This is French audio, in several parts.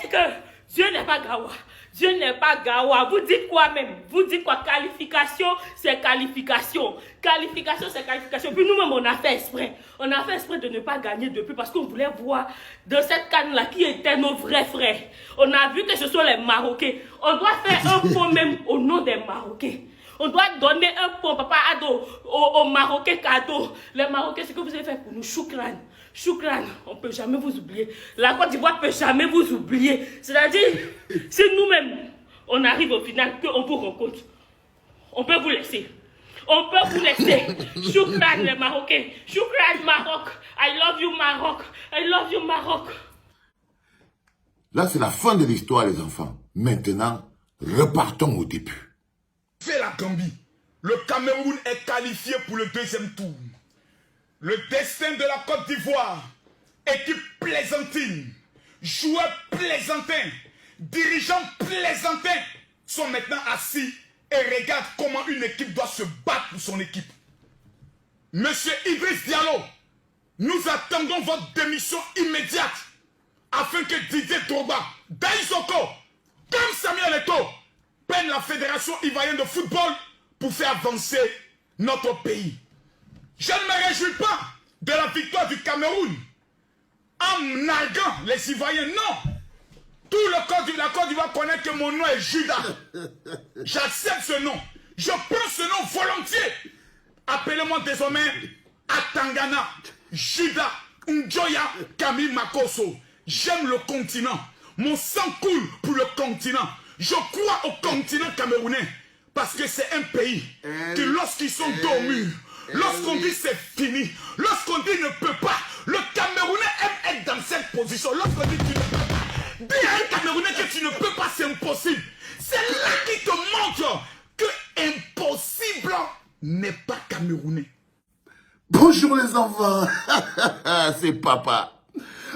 dit que Dieu n'est pas Gawa. Dieu n'est pas Gawa. Vous dites quoi même? Vous dites quoi? Qualification, c'est qualification. Qualification, c'est qualification. Puis nous-mêmes, on a fait exprès. On a fait exprès de ne pas gagner depuis parce qu'on voulait voir de cette canne-là qui étaient nos vrais frères. On a vu que ce sont les Marocains. On doit faire un pont même au nom des Marocains. On doit donner un pont, papa Ado, aux Marocains cadeaux. Les Marocains, ce que vous avez fait pour nous, choukran. Choukran, on ne peut jamais vous oublier. La Côte d'Ivoire ne peut jamais vous oublier. C'est-à-dire, si nous-mêmes, on arrive au final, qu'on vous rencontre, on peut vous laisser. On peut vous laisser. Choukran, les Marocains. Choukran, Maroc. I love you, Maroc. I love you, Maroc. Là, c'est la fin de l'histoire, les enfants. Maintenant, repartons au début. Fait la Gambie. Le Cameroun est qualifié pour le deuxième tour. Le destin de la Côte d'Ivoire, équipe plaisantine, joueurs plaisantins, dirigeants plaisantins sont maintenant assis et regardent comment une équipe doit se battre pour son équipe. Monsieur Idriss Diallo, nous attendons votre démission immédiate afin que Didier Drogba, Daïsoko, comme Samuel Eto'o, prennent la Fédération ivoirienne de football pour faire avancer notre pays. Je ne me réjouis pas de la victoire du Cameroun en narguant les Ivoiriens. Non! Tout la Côte d'Ivoire connaît que mon nom est Judas. J'accepte ce nom. Je prends ce nom volontiers. Appelez-moi désormais Atangana, Judas, Njoya, Camille Makosso. J'aime le continent. Mon sang coule pour le continent. Je crois au continent camerounais. Parce que c'est un pays qui, lorsqu'ils sont dormis, lorsqu'on dit c'est fini, lorsqu'on dit ne peut pas, le Camerounais aime être dans cette position. Lorsqu'on dit tu ne peux pas, dis à un Camerounais que tu ne peux pas, c'est impossible. C'est là qui te montre que impossible n'est pas camerounais. Bonjour les enfants, c'est papa.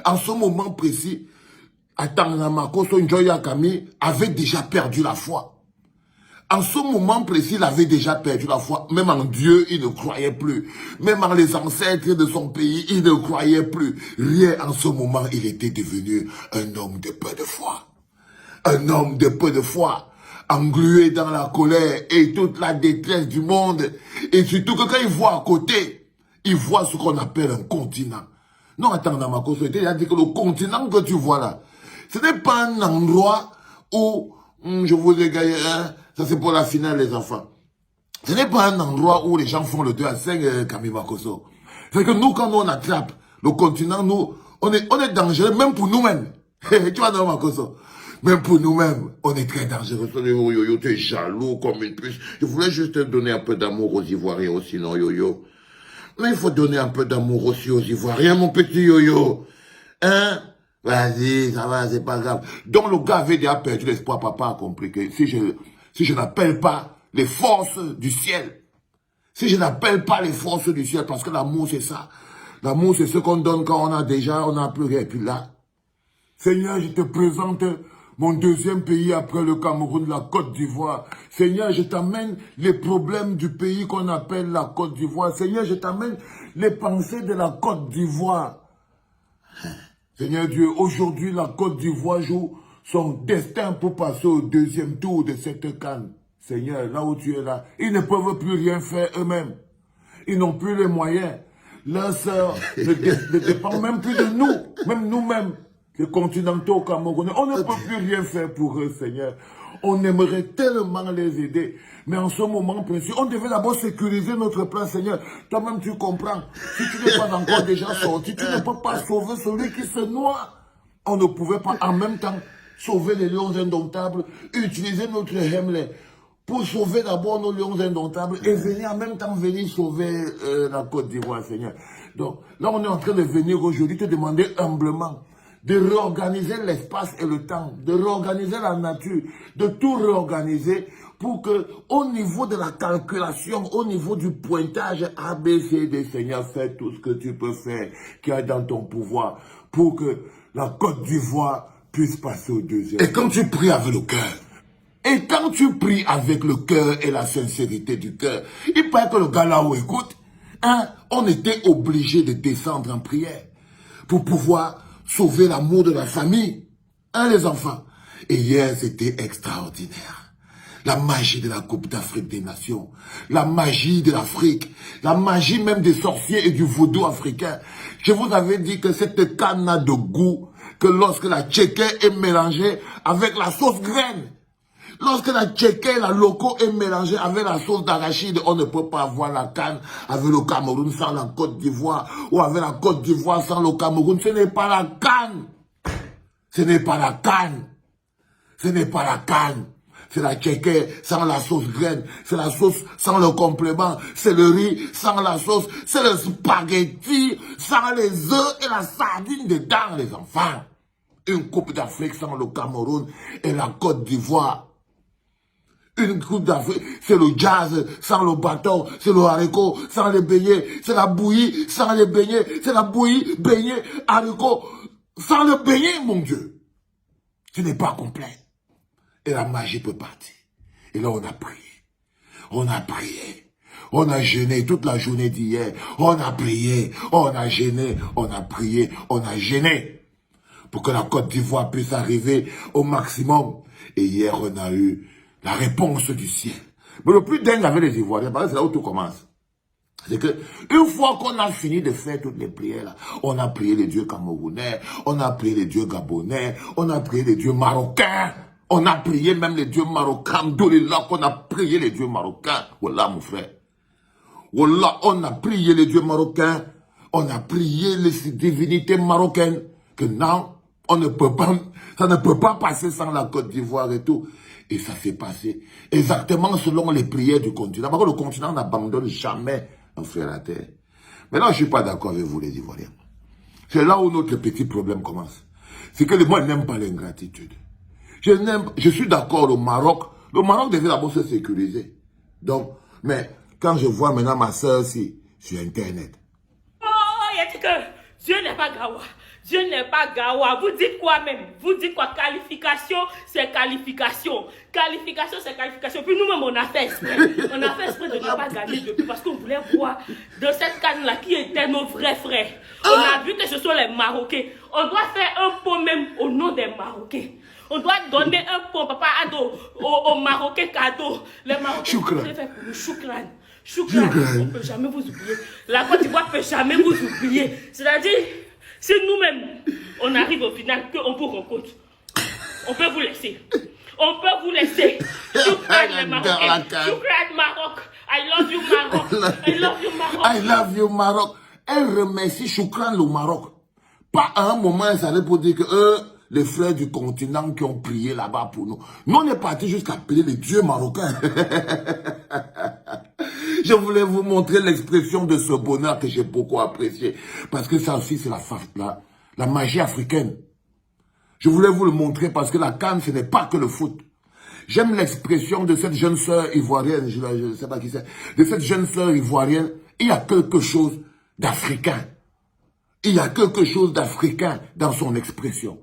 En ce moment précis, Atangana Makosso Njoya Kami avait déjà perdu la foi. En ce moment précis, il avait déjà perdu la foi. Même en Dieu, il ne croyait plus. Même en les ancêtres de son pays, il ne croyait plus. Rien en ce moment, il était devenu un homme de peu de foi. Un homme de peu de foi, englué dans la colère et toute la détresse du monde. Et surtout que quand il voit à côté, il voit ce qu'on appelle un continent. Non, attends, Namakoso, il a dit que le continent que tu vois là, ce n'est pas un endroit où je vous ai gagné, hein, ça c'est pour la finale les enfants. Ce n'est pas un endroit où les gens font le 2-5, Camille Makosso. C'est que nous, quand on attrape le continent, nous, on est dangereux, même pour nous-mêmes. Tu vois, non, Makosso? Même pour nous-mêmes, on est très dangereux. Yo-yo, tu es jaloux comme une puce. Je voulais juste te donner un peu d'amour aux Ivoiriens aussi, non, yo-yo. Mais il faut donner un peu d'amour aussi aux Ivoiriens, mon petit yo-yo. Hein? Vas-y, ça va, c'est pas grave. Donc le gars avait déjà perdu l'espoir, papa a compris que si je n'appelle pas les forces du ciel, si je n'appelle pas les forces du ciel, parce que l'amour c'est ça. L'amour c'est ce qu'on donne quand on n'a plus rien. Et puis là, Seigneur, je te présente mon deuxième pays après le Cameroun, la Côte d'Ivoire. Seigneur, je t'amène les problèmes du pays qu'on appelle la Côte d'Ivoire. Seigneur, je t'amène les pensées de la Côte d'Ivoire. Seigneur Dieu, aujourd'hui, la Côte d'Ivoire joue son destin pour passer au deuxième tour de cette CAN. Seigneur, là où tu es là, ils ne peuvent plus rien faire eux-mêmes. Ils n'ont plus les moyens. Leurs sœurs ne dépendent même plus de nous, même nous-mêmes, les continentaux camerounais. On ne peut plus rien faire pour eux, Seigneur. On aimerait tellement les aider. Mais en ce moment précis, on devait d'abord sécuriser notre plan, Seigneur. Toi-même, tu comprends. Si tu n'es pas encore déjà sorti, tu ne peux pas sauver celui qui se noie. On ne pouvait pas en même temps sauver les lions indomptables, utiliser notre Hemley pour sauver d'abord nos lions indomptables et venir en même temps venir sauver la Côte d'Ivoire, Seigneur. Donc là, on est en train de venir aujourd'hui te demander humblement de réorganiser l'espace et le temps, de réorganiser la nature, de tout réorganiser pour que, au niveau de la calculation, au niveau du pointage ABCD, Seigneur, fais tout ce que tu peux faire, qui est dans ton pouvoir, pour que la Côte d'Ivoire puisse passer au deuxième. Et quand tu pries avec le cœur, et quand tu pries avec le cœur et la sincérité du cœur, il paraît que le gars là-haut, écoute, hein, on était obligé de descendre en prière pour pouvoir sauver l'amour de la famille. Hein, les enfants? Et hier, c'était extraordinaire. La magie de la Coupe d'Afrique des Nations. La magie de l'Afrique. La magie même des sorciers et du vaudou africain. Je vous avais dit que cette canne n'a de goût que lorsque la tchéké est mélangée avec la sauce graine. Lorsque la tchéké, la loco est mélangée avec la sauce d'arachide, on ne peut pas avoir la canne avec le Cameroun sans la Côte d'Ivoire, ou avec la Côte d'Ivoire sans le Cameroun. Ce n'est pas la canne. Ce n'est pas la canne. Ce n'est pas la canne. C'est la tchéké sans la sauce graine. C'est la sauce sans le complément. C'est le riz sans la sauce. C'est le spaghetti sans les œufs et la sardine dedans, les enfants. Une Coupe d'Afrique sans le Cameroun et la Côte d'Ivoire. Une Coupe d'Afrique, c'est le jazz sans le bâton, c'est le haricot sans les beignets, c'est la bouillie sans les beignets, c'est la bouillie, beignets, haricot sans le beignet, mon Dieu. Ce n'est pas complet. Et la magie peut partir. Et là, on a prié. On a prié. On a jeûné toute la journée d'hier. On a prié. On a jeûné. On a prié. On a jeûné. Pour que la Côte d'Ivoire puisse arriver au maximum. Et hier, on a eu la réponse du ciel. Mais le plus dingue avec les Ivoiriens, parce que c'est là où tout commence. C'est que, une fois qu'on a fini de faire toutes les prières, là, on a prié les dieux camerounais, on a prié les dieux gabonais, on a prié les dieux marocains, on a prié même les dieux marocains, d'où les là qu'on a prié les dieux marocains. Voilà, mon frère. Voilà, on a prié les dieux marocains, on a prié les divinités marocaines, que non, on ne peut pas, ça ne peut pas passer sans la Côte d'Ivoire et tout. Et ça s'est passé exactement selon les prières du continent. Parce que le continent n'abandonne jamais un frère à terre. Mais là, je ne suis pas d'accord avec vous, les Ivoiriens. C'est là où notre petit problème commence. C'est que moi, je n'aime pas l'ingratitude. Je suis d'accord, le Maroc devait d'abord se sécuriser. Donc, mais quand je vois maintenant ma soeur aussi sur Internet. Oh, il a dit que Dieu n'est pas Gawa. Dieu n'est pas Gawa. Vous dites quoi même? Vous dites quoi? Qualification, c'est qualification. Qualification, c'est qualification. Puis nous-mêmes, on a fait exprès. On a fait exprès de ne pas gagner depuis parce qu'on voulait voir de cette canne-là qui étaient nos vrais frères. On a vu que ce sont les Marocains. On doit faire un pot même au nom des Marocains. On doit donner un pot, papa, aux Marocains cadeaux. Les Marocains, Choukran. Choukran. Choukran. On ne peut jamais vous oublier. La Côte d'Ivoire ne peut jamais vous oublier. C'est-à-dire, si nous-mêmes, on arrive au final, qu'on vous rencontre, on peut vous laisser. On peut vous laisser. Choukran, les Marocains. Choukran, Maroc. I love you, Maroc. I love you, Maroc. I love you, Maroc. Elle remercie Choukran, le Maroc. Pas à un moment, elle s'allait pour dire que les frères du continent qui ont prié là-bas pour nous. Nous, on est parti jusqu'à appeler les dieux marocains. Je voulais vous montrer l'expression de ce bonheur que j'ai beaucoup apprécié. Parce que ça aussi, c'est la magie africaine. Je voulais vous le montrer parce que la CAN, ce n'est pas que le foot. J'aime l'expression de cette jeune sœur ivoirienne, je ne sais pas qui c'est, de cette jeune sœur ivoirienne. Il y a quelque chose d'africain. Il y a quelque chose d'africain dans son expression.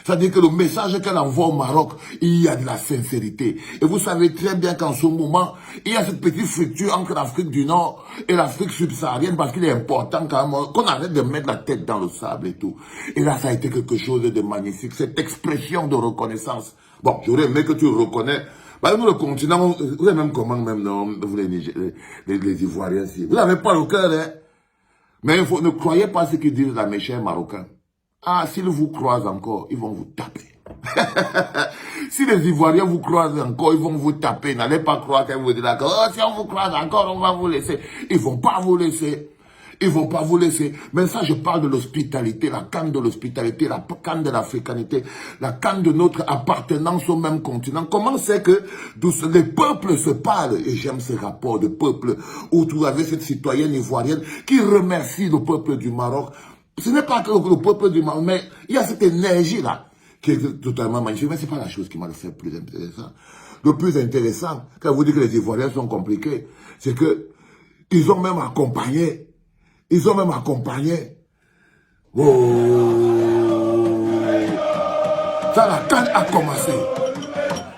C'est-à-dire que le message qu'elle envoie au Maroc, il y a de la sincérité. Et vous savez très bien qu'en ce moment, il y a cette petite fracture entre l'Afrique du Nord et l'Afrique subsaharienne parce qu'il est important quand même qu'on arrête de mettre la tête dans le sable et tout. Et là, ça a été quelque chose de magnifique, cette expression de reconnaissance. Bon, j'aurais aimé que tu reconnais. Par exemple, le continent, vous avez même comment même, non, vous les Ivoiriens, si. Vous n'avez pas le cœur, hein. Mais ne croyez pas ce qu'ils disent là, mes chers Marocains. Ah, s'ils vous croisent encore, ils vont vous taper. Si les Ivoiriens vous croisent encore, ils vont vous taper. N'allez pas croire qu'ils vous disent là, oh, si on vous croise encore, on va vous laisser. Ils vont pas vous laisser. Ils vont pas vous laisser. Mais ça, je parle de l'hospitalité, la canne de l'hospitalité, la canne de l'africanité, la canne de notre appartenance au même continent. Comment c'est que les peuples se parlent? Et j'aime ces rapports de peuples où vous avez cette citoyenne ivoirienne qui remercie le peuple du Maroc. Ce n'est pas que le peuple du Maroc, mais il y a cette énergie-là qui est totalement magnifique. Mais ce n'est pas la chose qui m'a fait plus intéressant. Le plus intéressant, quand vous dites que les Ivoiriens sont compliqués, c'est que ils ont même accompagné. Ils ont même accompagné. Oh. Ça, la canne a commencé.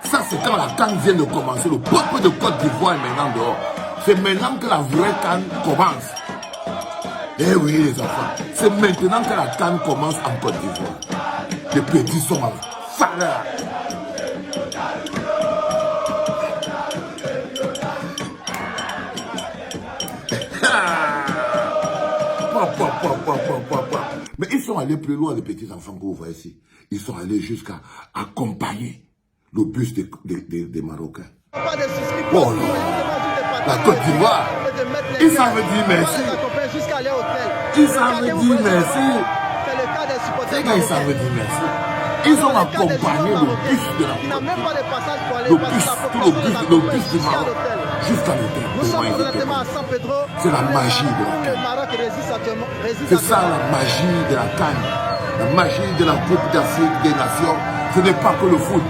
Ça, c'est quand la canne vient de commencer. Le peuple de Côte d'Ivoire est maintenant dehors. C'est maintenant que la vraie canne commence. Eh oui, les enfants, c'est maintenant que la canne commence en Côte d'Ivoire. Les petits sont Fala. Mais ils sont allés plus loin, les petits enfants que vous voyez ici. Ils sont allés jusqu'à accompagner le bus des Marocains. Oh non, la Côte d'Ivoire, ils savent dire merci. Ils savent dire merci. C'est quand ils savent dire merci. Ils ont accompagné le bus de la Côte d'Ivoire. Le bus du Maroc jusqu'à l'hôtel. C'est la magie de la CAN. C'est ça la magie de la CAN. La magie de la Coupe d'Afrique des Nations. Ce n'est pas que le foot.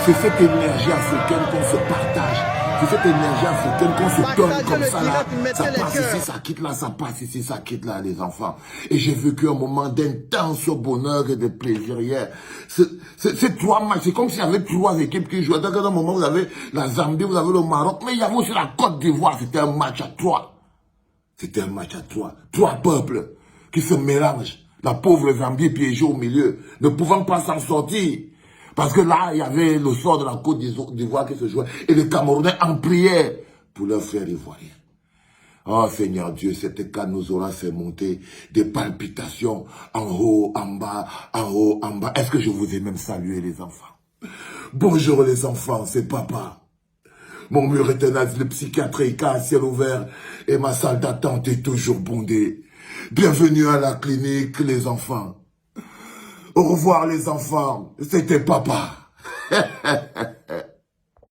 C'est cette énergie africaine qu'on se partage. C'est cette énergie africaine qu'on se donne comme ça là. Ça passe ici, ça quitte là, ça passe ici, ça quitte là, les enfants. Et j'ai vécu un moment d'intense bonheur et de plaisir hier. C'est 3 matchs. C'est comme s'il y avait 3 équipes qui jouaient. Dans un moment, vous avez la Zambie, vous avez le Maroc, mais il y avait aussi la Côte d'Ivoire. C'était un match à 3. C'était un match à 3. 3 peuples qui se mélangent. La pauvre Zambie piégée au milieu, ne pouvant pas s'en sortir. Parce que là, il y avait le sort de la Côte d'Ivoire qui se jouait. Et les Camerounais en priaient pour leurs frères ivoiriens. Oh Seigneur Dieu, cette CAN nous aura fait monter des palpitations en haut, en bas, en haut, en bas. Est-ce que je vous ai même salué les enfants? Bonjour les enfants, c'est papa. Mon mur est un asile psychiatrique à ciel ouvert et ma salle d'attente est toujours bondée. Bienvenue à la clinique les enfants. Au revoir les enfants, c'était papa.